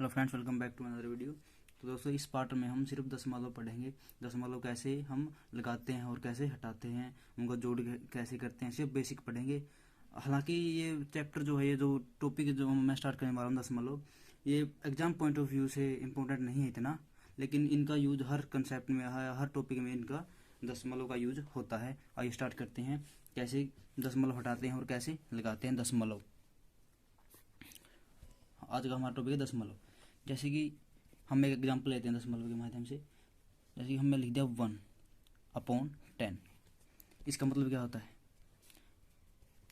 Hello friends, welcome back to another video. तो दोस्तों, इस पार्ट में हम सिर्फ दशमलव पढ़ेंगे। दशमलव कैसे हम लगाते हैं और कैसे हटाते हैं, उनको जोड़ कैसे करते हैं, सिर्फ बेसिक पढ़ेंगे। हालांकि ये चैप्टर जो है, ये जो टॉपिक जो मैं स्टार्ट करने वाला हूँ दशमलव, ये एग्जाम पॉइंट ऑफ व्यू से इम्पोर्टेंट नहीं है इतना, लेकिन इनका यूज हर कंसेप्ट में, हर टॉपिक में इनका दशमलव का यूज होता है। आइए स्टार्ट करते हैं कैसे दशमलव हटाते हैं और कैसे लगाते हैं दशमलव। आज का हमारा टॉपिक है दशमलव। जैसे कि हम एक एग्जांपल लेते हैं दशमलव के माध्यम से। जैसे कि हमने लिख दिया 1/10। इसका मतलब क्या होता है?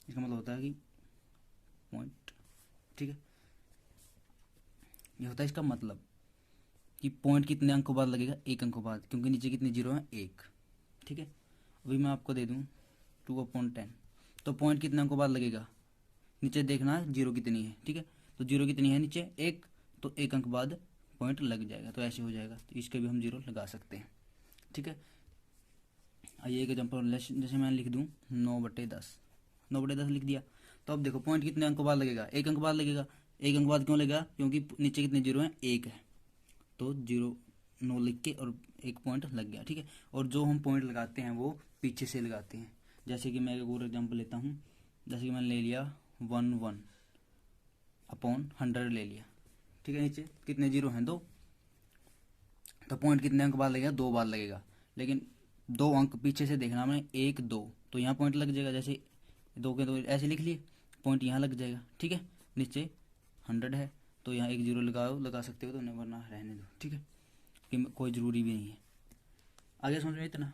इसका मतलब होता है कि पॉइंट, ठीक है, ये होता है इसका मतलब कि पॉइंट कितने अंकों बाद लगेगा? एक अंकों बाद, क्योंकि नीचे कितने जीरो हैं? एक। ठीक है, अभी मैं आपको दे दूं 2/10, तो पॉइंट कितने अंकों बाद लगेगा? नीचे देखना है जीरो कितनी है, ठीक है, तो जीरो कितनी है नीचे? एक, तो एक अंक बाद पॉइंट लग जाएगा, तो ऐसे हो जाएगा। तो इसके भी हम जीरो लगा सकते हैं, ठीक है। आइए एक एग्जाम्पल, जैसे मैं लिख दूं 9/10, 9/10 लिख दिया। तो अब देखो पॉइंट कितने अंक बाद लगेगा? एक अंक बाद लगेगा। एक अंक बाद क्यों लगेगा? क्योंकि नीचे कितने जीरो हैं? एक है, तो 0 9 लिख के और एक पॉइंट लग गया, ठीक है। और जो हम पॉइंट लगाते हैं वो पीछे से लगाते हैं। जैसे कि मैं एक और एग्जाम्पल लेता हूँ। जैसे कि मैंने ले लिया 1/100 ले लिया, ठीक है। नीचे कितने जीरो हैं? 2, तो पॉइंट कितने अंक बाद लगेगा? 2 बार लगेगा। लेकिन 2 अंक पीछे से देखना हमने, 1 2, तो यहाँ पॉइंट लग जाएगा। जैसे 2 के 2 ऐसे लिख लिए, पॉइंट यहाँ लग जाएगा, ठीक है। नीचे 100 है, तो यहाँ एक जीरो लगा सकते हो, तो नहीं, वरना रहने दो, ठीक है, कि कोई ज़रूरी भी नहीं है। आगे समझ में इतना।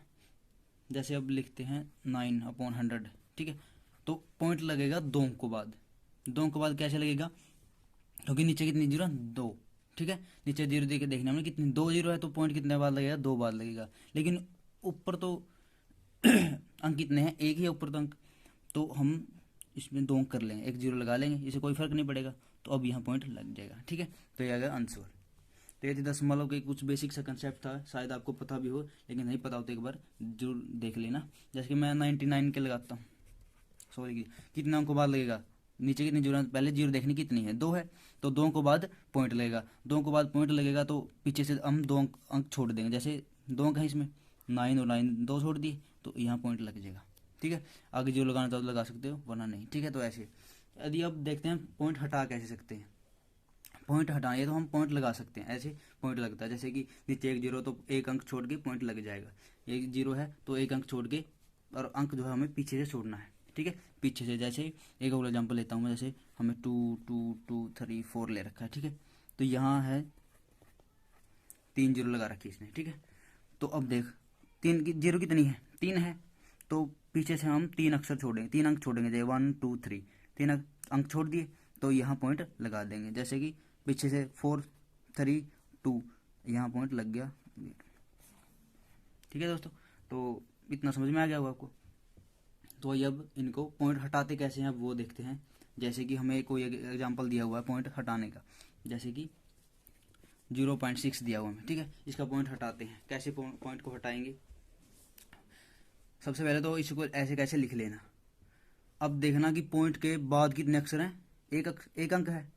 जैसे अब लिखते हैं 9/100, ठीक है, तो पॉइंट लगेगा 2 अंकों बाद। 2 अंकों बाद कैसे लगेगा? क्योंकि नीचे कितनी जीरो? 2, ठीक है। नीचे जीरो दे के देखना हमने, कितनी? 2 जीरो है, तो पॉइंट कितने बार लगेगा? 2 बार लगेगा। लेकिन ऊपर तो अंक कितने हैं? एक ही है ऊपर तो अंक, तो हम इसमें 2 अंक कर लेंगे, एक जीरो लगा लेंगे, इसे कोई फर्क नहीं पड़ेगा। तो अब यहाँ पॉइंट लग जाएगा, ठीक है। तो ये आ गया आंसर। तो ये थी दशमलव के कुछ बेसिक सा कंसेप्ट था, शायद आपको पता भी हो, लेकिन नहीं पता हो तो एक बार जरूर देख लेना। जैसे कि मैं 99 के लगाता हूँ, सॉरी, कितने अंकों बाद लगेगा? नीचे कितनी जीरो? पहले जीरो देखनी कितनी है? 2 है, तो 2 अंकों बाद पॉइंट लगेगा। 2 अंकों बाद पॉइंट लगेगा, तो पीछे से हम 2 अंक छोड़ देंगे। जैसे 2 अंक है इसमें, 9 और 9 2 छोड़ दिए, तो यहाँ पॉइंट लग जाएगा, ठीक है। आगे जो लगाना चाहो तो लगा सकते हो, वरना नहीं, ठीक है। तो ऐसे यदि अब देखते हैं पॉइंट हटा कैसे सकते हैं। पॉइंट हटाए तो हम पॉइंट लगा सकते हैं, ऐसे पॉइंट लगता है। जैसे कि नीचे एक जीरो, तो एक अंक छोड़ के पॉइंट लग जाएगा। एक जीरो है, तो एक अंक छोड़ के, और अंक जो है हमें पीछे से छोड़ना है, ठीक है, पीछे से। जैसे एक और एग्जांपल लेता हूँ मैं, जैसे हमें 2 2 2 3 4 ले रखा है, ठीक है। तो यहाँ है 3 जीरो लगा रखी है इसने, ठीक है। तो अब देख, 3 की जीरो कितनी है? 3 है, तो पीछे से हम 3 अक्षर छोड़ेंगे, 3 अंक छोड़ेंगे। जैसे 1 2 3, 3 अंक छोड़ दिए, तो यहाँ पॉइंट लगा देंगे। जैसे कि पीछे से 4 3 2, यहाँ पॉइंट लग गया, ठीक है दोस्तों। तो इतना समझ में आ गया होगा आपको। तो अब इनको पॉइंट हटाते कैसे हैं, अब वो देखते हैं। जैसे कि हमें कोई एग्जांपल दिया हुआ है पॉइंट हटाने का, जैसे कि 0.6 दिया हुआ है, ठीक है। इसका पॉइंट हटाते हैं, कैसे पॉइंट को हटाएंगे? सबसे पहले तो इसको ऐसे कैसे लिख लेना। अब देखना कि पॉइंट के बाद कितने अक्षर हैं? एक अंक है,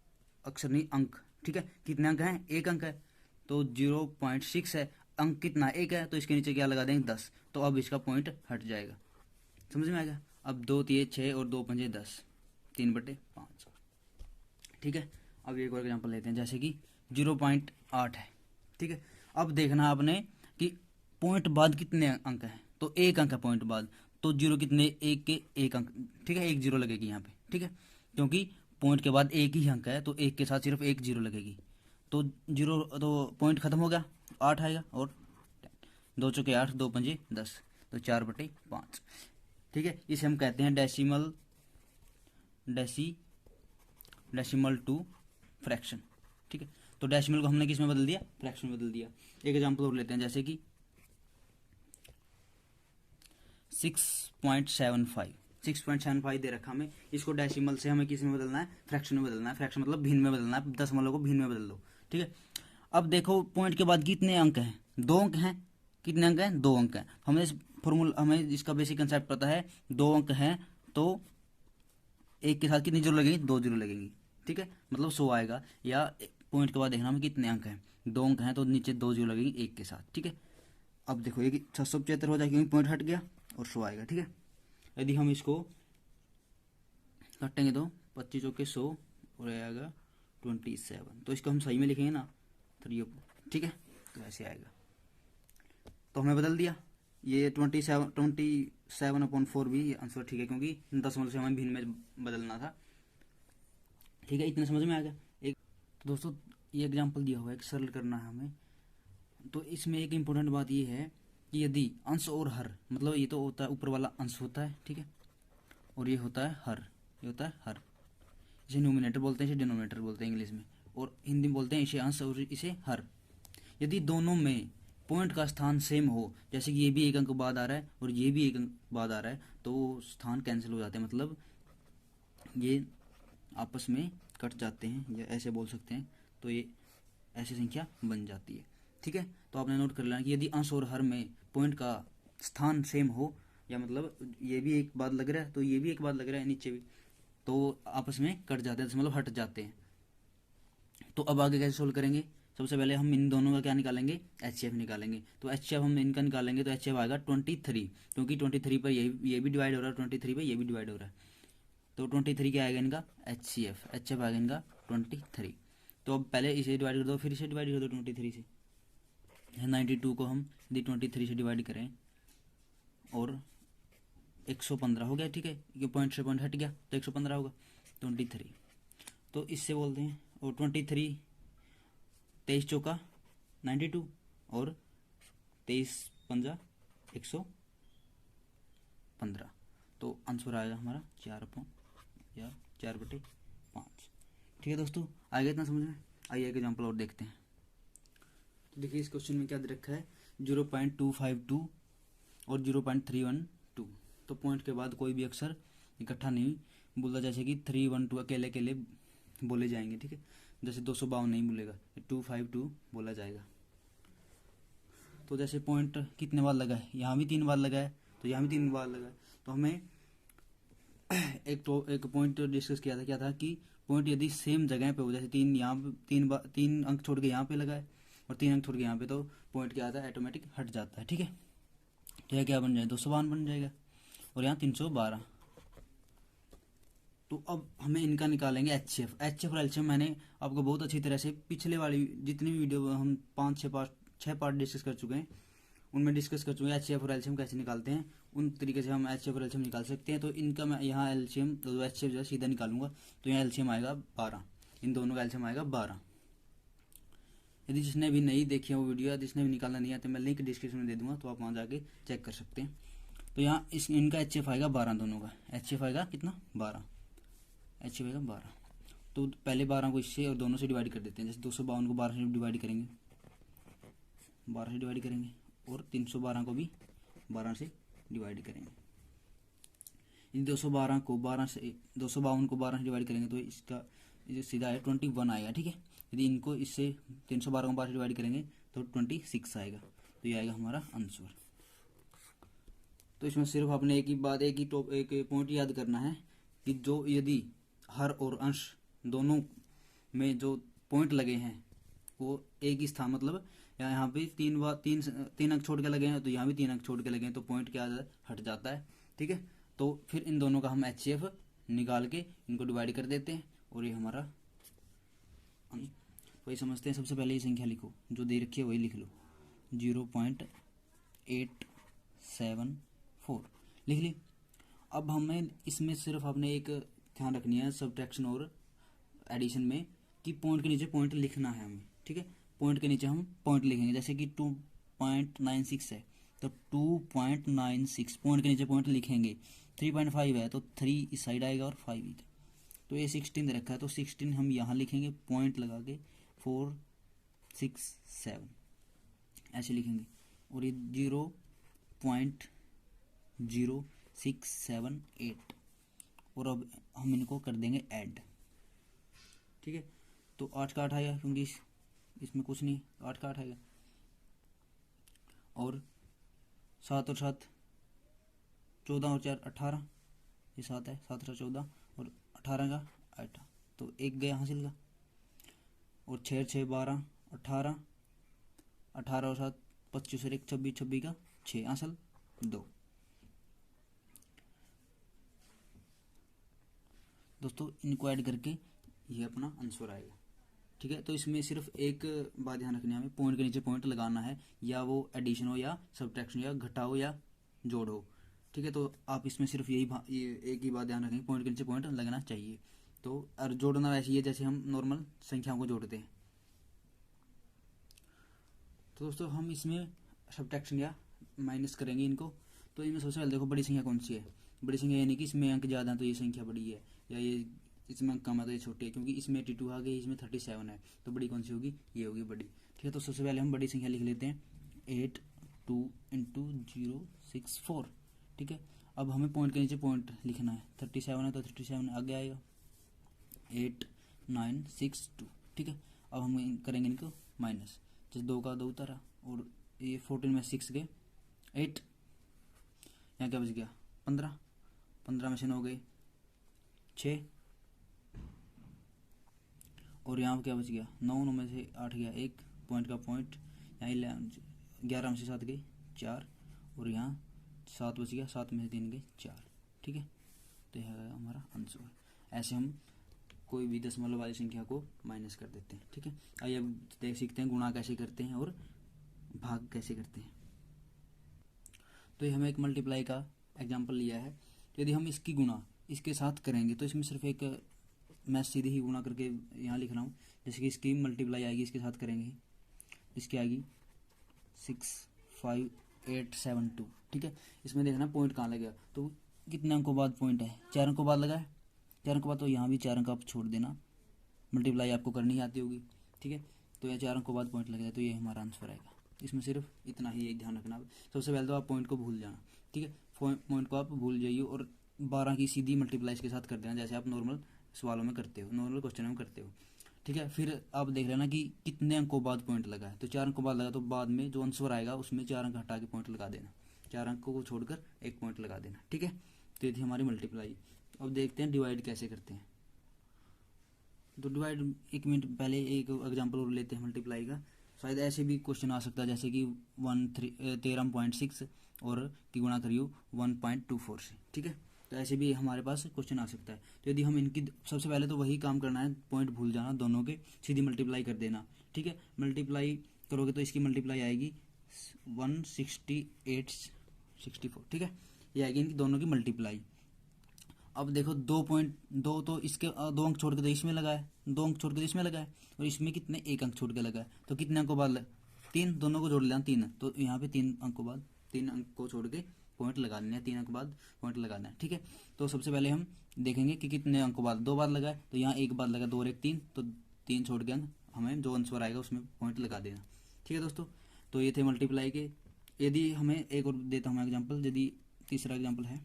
अक्षर नहीं अंक, ठीक है। कितने अंक हैं? एक अंक है, तो 0.6 है, अंक कितना? एक है, तो इसके नीचे क्या लगा देंगे? 10, तो अब इसका पॉइंट हट जाएगा। समझ में आ गया? अब 2 3 6 और 2 5 10, 3/5, ठीक है। अब एक और एग्जाम्पल लेते हैं, जैसे कि 0.8 है, ठीक है। अब देखना आपने कि पॉइंट बाद कितने अंक हैं, तो एक अंक है पॉइंट बाद, तो जीरो कितने? एक के एक अंक, ठीक है, एक जीरो लगेगी यहाँ पे, ठीक है, क्योंकि पॉइंट के बाद एक ही अंक है, तो एक के साथ सिर्फ एक जीरो लगेगी, तो जीरो, तो पॉइंट खत्म हो गया, 8 आएगा। और 2 चौके 8, 2 पंजे 10, तो 4/5, ठीक है। इसे हम कहते हैं डेसिमल टू फ्रैक्शन, ठीक है। तो डेसिमल को हमने किस में बदल दिया? फ्रैक्शन में बदल दिया। एक एग्जांपल और लेते हैं, जैसे कि 6.75 दे रखा हमें, इसको डेसिमल से हमें किस में बदलना है? फ्रैक्शन में बदलना है। फ्रैक्शन मतलब भिन्न में बदलना है, दशमलव को भिन्न में बदल दो, ठीक है। अब देखो पॉइंट के बाद कितने अंक हैं? 2 अंक हैं। कितने अंक हैं? 2 अंक हैं। हमें इसका बेसिक कंसेप्ट पता है, 2 अंक हैं, तो एक के साथ कितनी जीरो लगेंगी? 2 जीरो लगेंगी, ठीक है, मतलब 100 आएगा। या पॉइंट के बाद देखना हमें कितने अंक हैं। 2 अंक हैं तो नीचे 2 जीरो लगेंगे 1 के साथ, ठीक है। अब देखो ये 675 हो जाएगा क्योंकि पॉइंट हट गया और 100 आएगा, ठीक है। यदि हम इसको काटेंगे तो 25 चौके 100 और आएगा 27, तो इसको हम सही में लिखेंगे ना 3, ठीक है। तो ऐसे आएगा, तो हमने बदल दिया ये 27/4 भी आंसर ठीक है, क्योंकि 10 से हमें भिन्न में बदलना था, ठीक है। इतने समझ में आ गया। एक तो दोस्तों ये एग्जाम्पल दिया हुआ है, एक सरल करना है हमें। तो इसमें एक इम्पोर्टेंट बात ये है कि यदि अंश और हर, मतलब ये तो होता है ऊपर वाला अंश होता है, ठीक है, और ये होता है हर, ये होता है हर। इसे न्यूमिनेटर बोलते हैं, इसे डिनोमिनेटर बोलते हैं इंग्लिश में, और हिंदी में बोलते हैं इसे अंश और इसे हर। यदि दोनों में पॉइंट का स्थान सेम हो, जैसे कि ये भी 1 अंक बाद आ रहा है और ये भी 1 अंक बाद आ रहा है, तो स्थान कैंसिल हो जाते हैं, मतलब ये आपस में कट जाते हैं, या ऐसे बोल सकते हैं। तो ये ऐसी संख्या बन जाती है, ठीक है। तो आपने नोट कर लेना कि यदि अंश और हर में पॉइंट का स्थान सेम हो, या मतलब ये भी एक बाद लग रहा है तो ये भी एक बाद लग रहा है नीचे भी, तो आपस में कट जाते हैं, मतलब हट जाते हैं। तो अब आगे कैसे सोल्व करेंगे? सबसे पहले हम इन दोनों का क्या निकालेंगे? HCF निकालेंगे। तो HCF हम इनका निकालेंगे तो HCF आएगा 23, क्योंकि 23 पर ये भी डिवाइड हो रहा है, 23 पर ये भी डिवाइड हो रहा है, तो 23 क्या आएगा इनका? HCF आएगा इनका 23। तो अब पहले इसे डिवाइड कर दो, फिर इसे डिवाइड कर दो 23 से। 92 को हम यदि 23 से डिवाइड करें और 115 हो गया, ठीक है, ये पॉइंट से पॉइंट हट गया तो 115 होगा 23। तो इससे बोलते हैं, और 23 23 चौका 92 और 23 पंजा 115, तो आंसर आएगा हमारा 4/5। ठीक है दोस्तों, आगे इतना समझ में। आइए एक एग्जाम्पल और देखते हैं। तो देखिए इस क्वेश्चन में क्या दे रखा है, 0.252 और 0.312। तो पॉइंट के बाद कोई भी अक्षर इकट्ठा नहीं बोलता, जैसे कि 312 अकेले अकेले बोले जाएंगे, ठीक है। जैसे 252 नहीं बोलेगा, 252 बोला जाएगा। तो जैसे पॉइंट कितने बार लगा है, यहाँ भी 3 बार लगा है, तो यहाँ भी 3 बार लगा है। तो हमें एक पॉइंट डिस्कस किया था, क्या था कि पॉइंट यदि सेम जगह पे हो, जैसे 3 यहाँ पे 3 अंक छोड़ के यहाँ पे लगा है और 3 अंक छोड़ के यहाँ पे, तो पॉइंट क्या आता है? ऑटोमेटिक हट जाता है, ठीक है। तो यह क्या बन जाएगा? 252 बन जाएगा, और यहाँ 312। तो अब हमें इनका निकालेंगे HCF और LCM। मैंने आपको बहुत अच्छी तरह से पिछले वाली जितनी भी वीडियो हम 5-6 पार्ट डिस्कस कर चुके हैं, उनमें डिस्कस कर चुके हैं HCF और LCM कैसे निकालते हैं। उन तरीके से हम HCF और LCM निकाल सकते हैं। तो इनका मैं यहाँ LCM तो HCF जो है सीधा निकालूंगा, तो यहाँ LCM आएगा 12, इन दोनों का LCM आएगा 12। यदि जिसने भी नहीं देखी है वो वीडियो, या जिसने भी निकालना नहीं आता, मैं लिंक डिस्क्रिप्शन में दे दूंगा, तो आप वहाँ जाके चेक कर सकते हैं। तो यहाँ इनका HCF आएगा 12, दोनों का HCF आएगा कितना? 12, HCF आएगा 12। तो पहले 12 को इससे और दोनों से डिवाइड कर देते हैं। जैसे 252 को 12 से डिवाइड करेंगे, 12 से डिवाइड करेंगे, और 312 को भी 12 से डिवाइड करेंगे। यदि 252 को 12 से डिवाइड करेंगे तो इसका सीधा है 21 आएगा, ठीक है। यदि इनको इससे 312 को 12 से डिवाइड करेंगे तो 26 आएगा। तो ये आएगा हमारा आंसर। तो इसमें सिर्फ आपने एक ही पॉइंट याद करना है कि जो यदि हर और अंश दोनों में जो पॉइंट लगे हैं वो एक ही स्थान, मतलब यहाँ पे 3 अंक छोड़ के लगे हैं, तो यहाँ भी 3 अंक छोड़ के लगे हैं, तो पॉइंट क्या हट जाता है, ठीक है। तो फिर इन दोनों का हम HCF निकाल के इनको डिवाइड कर देते हैं, और ये हमारा वही समझते हैं। सबसे पहले ये संख्या लिखो, जो दे रखी है वही लिख लो, 0.874 लिख ली। अब हमें इसमें सिर्फ आपने एक ध्यान रखनी है सब्ट्रैक्शन और एडिशन में, कि पॉइंट के नीचे पॉइंट लिखना है हमें, ठीक है। पॉइंट के नीचे हम पॉइंट लिखेंगे, जैसे कि 2.96 है तो 2.96 पॉइंट के नीचे पॉइंट लिखेंगे। 3.5 है तो 3 इस साइड आएगा और 5 इधर। तो ये 16 रखा है तो 16 हम यहाँ लिखेंगे पॉइंट लगा के 4, 6, 7 ऐसे लिखेंगे, और ये 0.0678, और अब हम इनको कर देंगे ऐड, ठीक है। तो 8 का 8 आएगा, क्योंकि इसमें कुछ नहीं, 8 का 8 आएगा, और 7 और 7 14 और 4 18, ये 7 है, 7 और 14 और 18 का 8, तो एक गया हासिल का। और 6 6 12 18, 18 और 7 25 और 1 26, 26 का 6, आंसर 2। दोस्तों इनको ऐड करके ये अपना आंसर आएगा। ठीक है, तो इसमें सिर्फ एक बात ध्यान रखनी है, हमें पॉइंट के नीचे पॉइंट लगाना है, या वो एडिशन हो या सब्ट्रैक्शन या घटाओ या जोड़ हो। ठीक है, तो आप इसमें सिर्फ ये एक ही बात ध्यान रखेंगे, पॉइंट के नीचे पॉइंट लगना चाहिए। तो और जोड़ना वैसे ही है जैसे हम नॉर्मल संख्याओं को जोड़ते हैं। तो दोस्तों हम इसमें सब्ट्रैक्शन या माइनस करेंगे इनको। तो इनमें सबसे पहले देखो बड़ी संख्या कौन सी है। बड़ी संख्या यानी कि इसमें अंक ज़्यादा है तो ये संख्या बड़ी है, या ये इसमें अंक कम है तो ये छोटी है, क्योंकि इसमें 82 आ गई, इसमें 37 है, तो बड़ी कौन सी होगी, ये होगी बड़ी। ठीक है, तो सबसे पहले हम बड़ी संख्या लिख लेते हैं 8 2 इंटू 064। ठीक है, अब हमें पॉइंट के नीचे पॉइंट लिखना है, 37 है तो 37 आगे आएगा, 8 9 6 2। ठीक है, अब हम करेंगे इनको माइनस, जैसे 2 का 2 उतारा, और ये 14 में 6 गए 8, यहाँ क्या बच गया 15, 15 में से 9 गए 6, और यहाँ क्या बच गया 9, 9 में से 8 गया 1, पॉइंट का पॉइंट, यहाँ 11 में से 7 गए 4, और यहाँ 7 बच गया, 7 में से 3 गए 4। ठीक है, तो यह है हमारा आंसर। ऐसे हम कोई भी दशमलव वाली संख्या को माइनस कर देते हैं। ठीक है, आइए अब देख सीखते हैं गुणा कैसे करते हैं और भाग कैसे करते हैं। तो ये हमें एक मल्टीप्लाई का एग्जांपल लिया है। तो यदि हम इसकी गुणा इसके साथ करेंगे तो इसमें सिर्फ एक मैं सीधी ही गुणा करके यहाँ लिख रहा हूँ, जैसे कि इसकी मल्टीप्लाई आएगी इसके साथ करेंगे, इसकी आएगी 6 5 8 7 2। ठीक है, इसमें देखना पॉइंट कहाँ लगेगा, तो कितने अंकों बाद पॉइंट है, 4 अंकों बाद लगा है, 4 अंकों बाद, तो यहाँ भी 4 अंक आप छोड़ देना, मल्टीप्लाई आपको करनी आती होगी। ठीक है, तो यहाँ 4 अंकों बाद पॉइंट लगेगा, तो ये हमारा आंसर आएगा। इसमें सिर्फ इतना ही एक ध्यान रखना। सबसे पहले तो आप पॉइंट को भूल जाना। ठीक है, पॉइंट को आप भूल जाइए और 12 की सीधी मल्टीप्लाई इसके साथ कर देना, जैसे आप नॉर्मल सवालों में करते हो, नॉर्मल क्वेश्चन में करते हो। ठीक है, फिर आप देख लेना कि कितने अंकों बाद पॉइंट लगा है, तो 4 अंकों बाद लगा, तो बाद में जो आंसर आएगा उसमें 4 अंक हटा के पॉइंट लगा देना, 4 अंकों को छोड़कर एक पॉइंट लगा देना। ठीक है, तो ये थी हमारी मल्टीप्लाई। अब देखते हैं डिवाइड कैसे करते हैं। तो डिवाइड, 1 मिनट पहले एक एग्जाम्पल और लेते हैं मल्टीप्लाई का। शायद ऐसे भी क्वेश्चन आ सकता है, जैसे कि 13.6 और की गुणा करियो 1.24 से। ठीक है, तो ऐसे भी हमारे पास क्वेश्चन आ सकता है। तो यदि हम इनकी, सबसे पहले तो वही काम करना है, पॉइंट भूल जाना, दोनों के सीधी मल्टीप्लाई कर देना। ठीक है, मल्टीप्लाई करोगे तो इसकी मल्टीप्लाई आएगी 168 64। ठीक है, ये आएगी इनकी दोनों की मल्टीप्लाई। अब देखो 2.2 तो इसके 2 अंक छोड़ के तो इसमें लगा है, 2 अंक छोड़ के तो इसमें लगा है, और इसमें कितने 1 अंक छोड़ के लगा है, तो कितने अंकों बाद 3, दोनों को जोड़ लेना 3, तो यहाँ पे 3 अंकों बाद 3 अंक को छोड़ के पॉइंट लगा लेना है, 3 अंक बाद पॉइंट लगाना है। ठीक है, तो सबसे पहले हम देखेंगे कि कितने अंकों बाद 2 बार लगा है, तो यहाँ 1 बार लगा, 2 और 1 3, तो 3 छोड़ के हमें जो आंसर आएगा उसमें पॉइंट लगा देना। ठीक है दोस्तों, तो ये थे मल्टीप्लाई के। यदि हमें एक और देता हूँ एग्जाम्पल, यदि तीसरा एग्जाम्पल है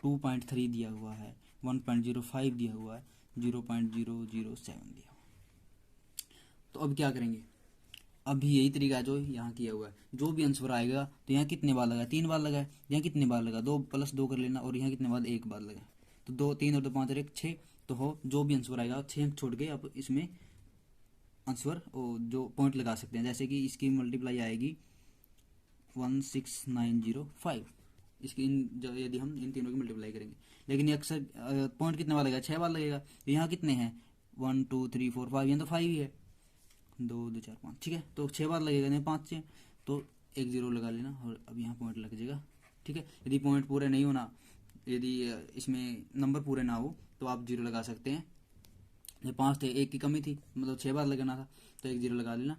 2.3 दिया हुआ है, 1.05 दिया हुआ है, 0.007 दिया हुआ है, तो अब क्या करेंगे। अब भी यही तरीका है जो यहाँ किया हुआ है, जो भी आंसर आएगा, तो यहाँ कितने बार लगा, 3 बार लगा है, यहाँ कितने बार लगा, 2 + 2 कर लेना, और यहाँ कितने बार 1 बार लगा, तो 2 3 और 2 5 और 1 6, तो हो जो भी आंसर आएगा 6 अंक छोड़ के आप इसमें आंसर जो पॉइंट लगा सकते हैं। जैसे कि इसकी मल्टीप्लाई आएगी 16905, इसकी यदि हम इन तीनों की मल्टीप्लाई करेंगे, लेकिन ये अक्सर पॉइंट कितने बार लगेगा, 6 बार लगेगा, तो यहाँ कितने हैं 1 2 3 4 5, यहाँ तो 5 ही है, 2 2 4 5। ठीक है, तो 6 बार लगेगा, नहीं 5 से, तो 1 0 लगा लेना, और अब यहाँ पॉइंट लग जाएगा। ठीक है, यदि पॉइंट पूरे नहीं होना, यदि इसमें नंबर पूरे ना हो तो आप 0 लगा सकते हैं। जब 5 थे, 1 की कमी थी, मतलब 6 बार लगाना था, तो 1 0 लगा लेना,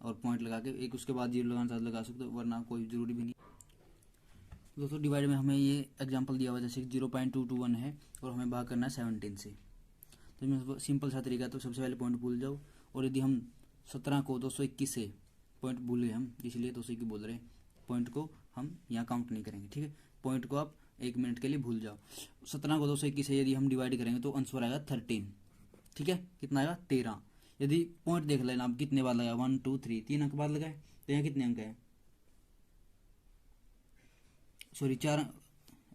और पॉइंट लगा के एक उसके बाद 0 लगाना लगा सकते हो, वरना कोई ज़रूरी भी नहीं। दोस्तों डिवाइड में हमें ये एग्जांपल दिया हुआ है, जैसे 0.221 है और हमें भाग करना है 17 से। तो इसमें सिंपल सा तरीका है, तो सबसे पहले पॉइंट भूल जाओ, और यदि हम 17 को 221 से, पॉइंट भूल गए हम इसलिए 221 बोल रहे हैं, पॉइंट को हम यहाँ काउंट नहीं करेंगे। ठीक है, पॉइंट को आप 1 मिनट के लिए भूल जाओ। 17 को 221 से यदि हम डिवाइड करेंगे तो आंसर आएगा 13। ठीक है, कितना आएगा 13। यदि पॉइंट देख लेना आप कितने बार लगाए, 1 2 3, 3 अंक बाद लगाए, तो यहाँ कितने अंक है, सॉरी 4,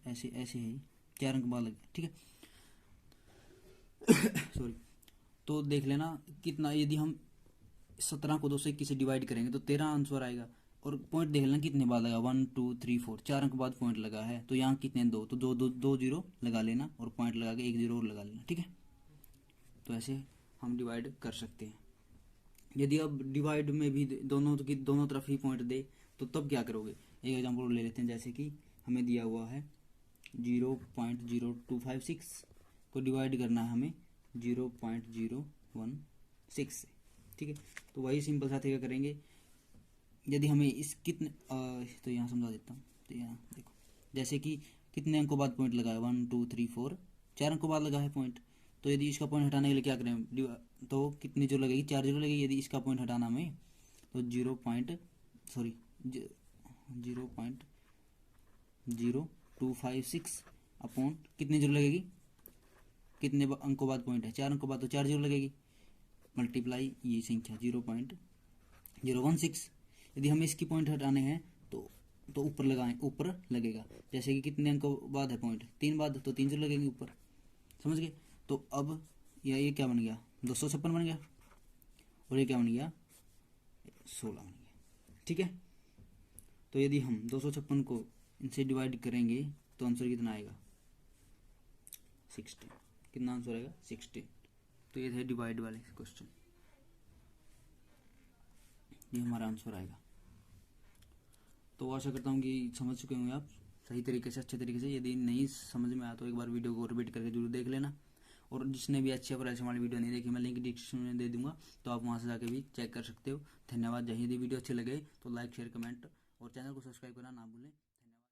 ऐसे ऐसे है 4 अंक बाद लगे। ठीक है सॉरी, तो देख लेना कितना, यदि हम 17 को 221 से डिवाइड करेंगे तो 13 आंसर आएगा। और पॉइंट देख लेना कितने बाद लगा, 1 2 3 4, 4 अंक बाद पॉइंट लगा है, तो यहाँ कितने, 2, तो दो जीरो लगा लेना और पॉइंट लगा के 1 जीरो और लगा लेना, ठीक है। तो ऐसे हम डिवाइड कर सकते हैं। यदि अब डिवाइड में भी दोनों तरफ ही पॉइंट दे तो तब क्या करोगे। एक एग्जांपल ले लेते हैं, जैसे कि हमें दिया हुआ है 0.0256 को डिवाइड करना है हमें 0.016 से, ठीक है। तो वही सिंपल सा तरीका करेंगे। यदि हमें इस कितने तो यहाँ समझा देता हूँ। तो यहाँ देखो, जैसे कि कितने अंकों बाद पॉइंट लगा है, 1 2 3 4, 4 अंकों बाद लगा है पॉइंट। तो यदि इसका पॉइंट हटाने के लिए क्या करें, तो कितनी जो लगेगी, 4 जीरो लगेगी। यदि इसका पॉइंट हटाना हमें तो 0.0256 अपॉन कितनी जीरो लगेगी, कितने अंकों बाद पॉइंट है, 4 अंकों बाद, तो 4 जीरो लगेगी, मल्टीप्लाई ये संख्या 0.016। यदि हमें इसकी पॉइंट हटाने हैं तो ऊपर लगाएं, ऊपर लगेगा। जैसे कि कितने अंकों बाद है पॉइंट, 3 बाद, तो 3 जीरो लगेंगे ऊपर, समझ गए। तो अब ये क्या बन गया, 256 बन गया, और ये क्या बन गया, 16 बन गया, ठीक है। तो यदि हम 256 को इनसे डिवाइड करेंगे तो आंसर कितना आएगा, 16। कितना आंसर आएगा, 16। तो ये थे डिवाइड वाले क्वेश्चन, ये हमारा आंसर आएगा। तो आशा करता हूँ कि समझ चुके होंगे आप सही तरीके से, अच्छे तरीके से। यदि नहीं समझ में आया तो एक बार वीडियो को रिपीट करके जरूर देख लेना। और जिसने भी अच्छी ऑपरेशन वाली वीडियो नहीं देखी, मैं लिंक डिस्क्रिप्शन में दे दूंगा, तो आप वहाँ से जाके भी चेक कर सकते हो। धन्यवाद। यदि वीडियो अच्छे लगे तो लाइक शेयर कमेंट और चैनल को सब्सक्राइब करना ना भूलें।